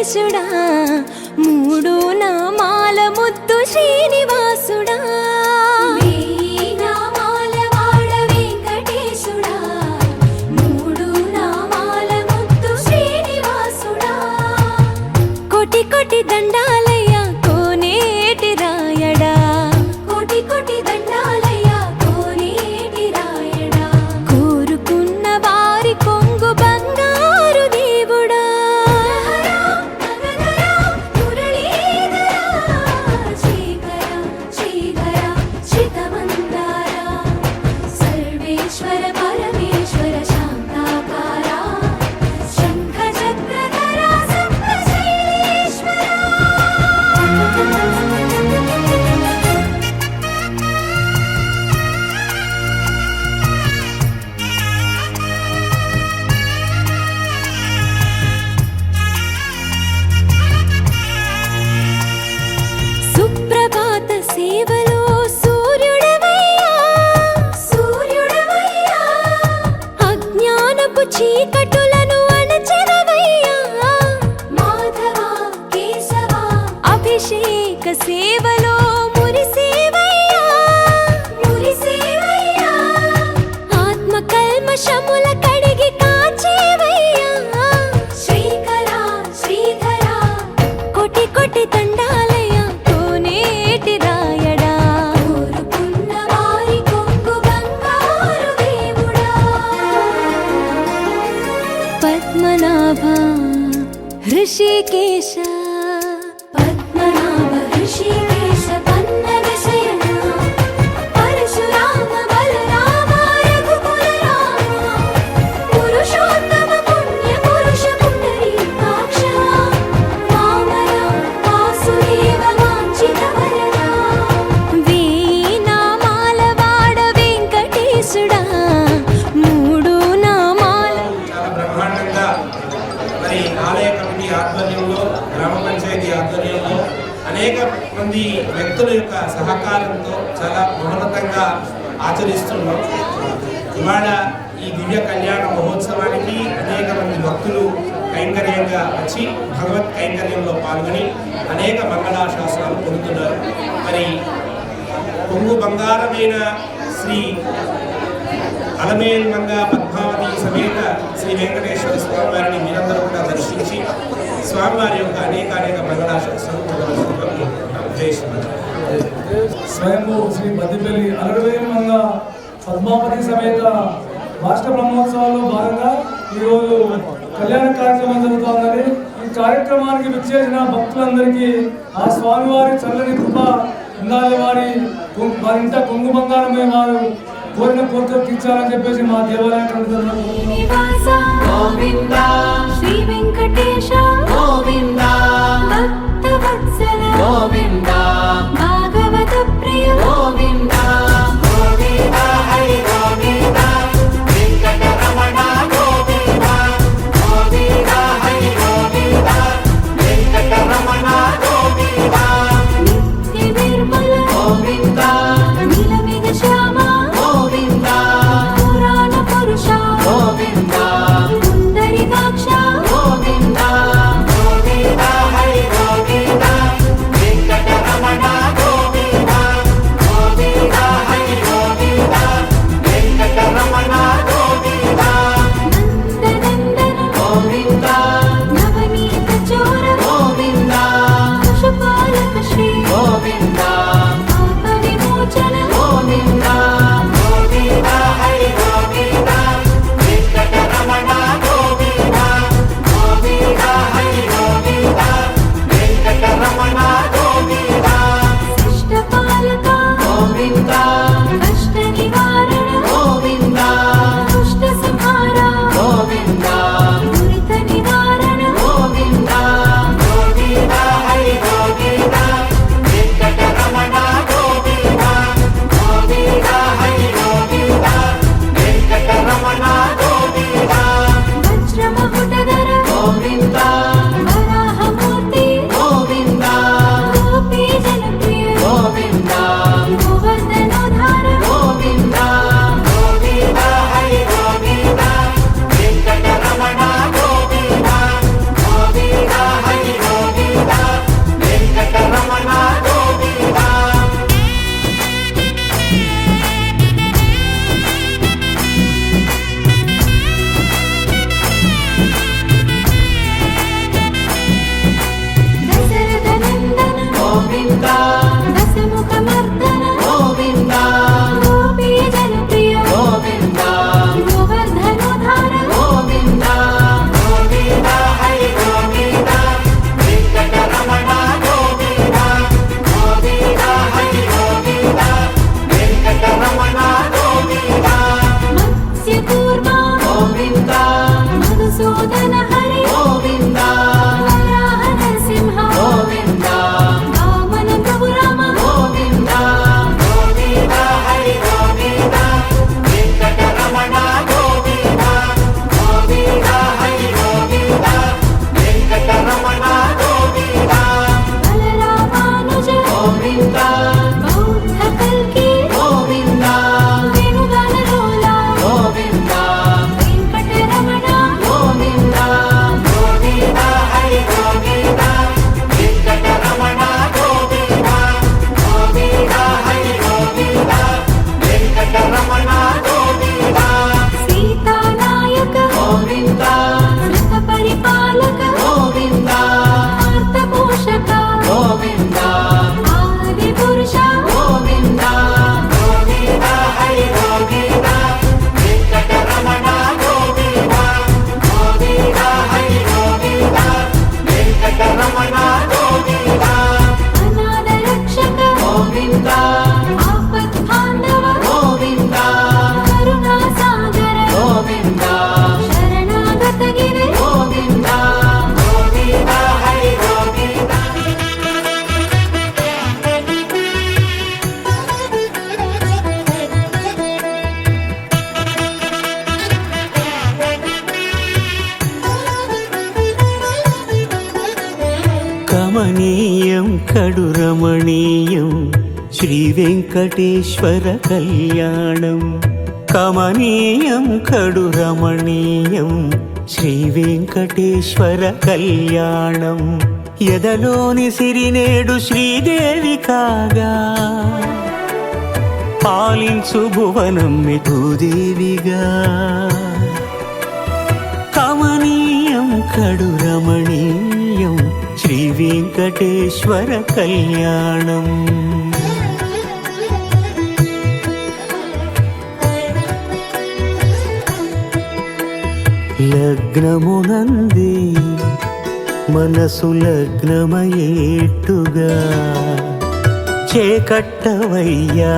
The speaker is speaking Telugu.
వెంకటేశుడా మూడు నామాల ముద్దు శ్రీనివాసుడా కోటి కోటి దండాలయ్యా కోనేటి రాయడా కోటి కోటి దండాలయ్యా కోనేటి రాయడా కోరుకున్న వారి కొంగు బంగారు దేవుడా సర్వేశ్వర పరమేశ్వర శాంతాకార శంఖ చక్రధర సుప్రభాత సేవలో సూర్యుడవయ్యా అజ్ఞానపు చీకటులను అణచెదవయ్యా మాధవ కేశవ అభిషేక సేవలో మురిసేవయ్యా ఆత్మ కల్మషముల కడిగి కాచేవయ్యా శ్రీధర కోటి కోటి దండాలయ్యా కోనేటి రాయడా కోరుకున్న వారి కొంగు బంగారు దేవుడా పద్మనాభ హృషికేశ పద్మనాభ హృషికేశ పన్నగ శయన పరశురామ బలరామ రఘుకుల రామ పురుషోత్తమ పుణ్య పురుష పుండరీకాక్ష వామన వాసుదేవ వాంఛిత వరదా వేయి నామాల వాడ వెంకటేశుడా మూడు నామాల చాలా బ్రహ్మాండంగా మరి ఆలయ కమిటీ ఆధ్వర్యంలో గ్రామ పంచాయతీ ఆధ్వర్యంలో అనేక మంది వ్యక్తుల యొక్క సహకారంతో చాలా మహోన్నతంగా ఆచరిస్తున్నాం. ఇవాళ ఈ దివ్య కళ్యాణ మహోత్సవానికి అనేక మంది భక్తులు కైంకర్యంగా వచ్చి భగవత్ కైంకర్యంలో పాల్గొని అనేక మంగళాశాసనాలు పొందుతున్నారు. మరి కొంగు బంగారమైన శ్రీ అలమేల్మంగ పద్మావతి సమేత శ్రీ వెంకటేశ్వర స్వామి వారిని మీరందరూ కూడా దర్శించి స్వామివారి యొక్క అనేక మంగళాశాసనాలు స్వయంభూ శ్రీ బద్దిపల్లి అలవేల్మంగ పద్మావతి సమేత రాష్ట్ర బ్రహ్మోత్సవాల్లో భాగంగా ఈరోజు కళ్యాణ కార్యక్రమం జరుగుతోందని ఈ కార్యక్రమానికి విచ్చేసిన భక్తులందరికీ ఆ స్వామివారి చల్లని కృప ఉండాలి, వారి ఇంట కొంగు బంగారమే వారు కోరిన కోరికలు తీర్చాలని చెప్పేసి మా దేవాలయ శ్రీ వెంకటేశ గోవింద భక్త వత్సల గోవింద భాగవత ప్రియ గోవింద గోవింద హరి గోవింద వెంకటరమణ గోవింద గోవింద హరి గోవింద వెంకటరమణ గోవింద నిత్య నిర్మల గోవింద నీలమేఘ శ్యామ గోవింద పురాణ పురుష గోవింద కడు రమణీయం శ్రీ వెంకటేశ్వర కళ్యాణం. కమనీయం కడు రమణీయం శ్రీ వెంకటేశ్వర కళ్యాణం. ఎదలోని సిరినేడు శ్రీదేవి కాగా పాలించు భువనం భూదేవిగా. కమనీయం కడు రమణీయం శ్రీ వెంకటేశ్వర కళ్యాణం. లగ్నమునంది మనసు లగ్నమయేట్టుగా చేకట్టవయ్యా